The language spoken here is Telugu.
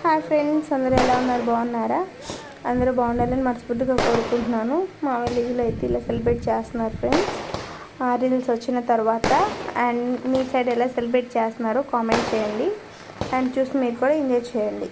హాయ్ ఫ్రెండ్స్, అందరూ ఎలా ఉన్నారు? బాగున్నారా? అందరూ బాగుండాలని మనస్ఫూర్తిగా కోరుకుంటున్నాను. మా విలేజ్లో అయితే ఇలా సెలబ్రేట్ చేస్తున్నారు ఫ్రెండ్స్. రీల్స్ వచ్చిన తర్వాత అండ్ మీ సైడ్ ఎలా సెలబ్రేట్ చేస్తున్నారో కామెంట్ చేయండి అండ్ చూసి మీరు కూడా ఎంజాయ్ చేయండి.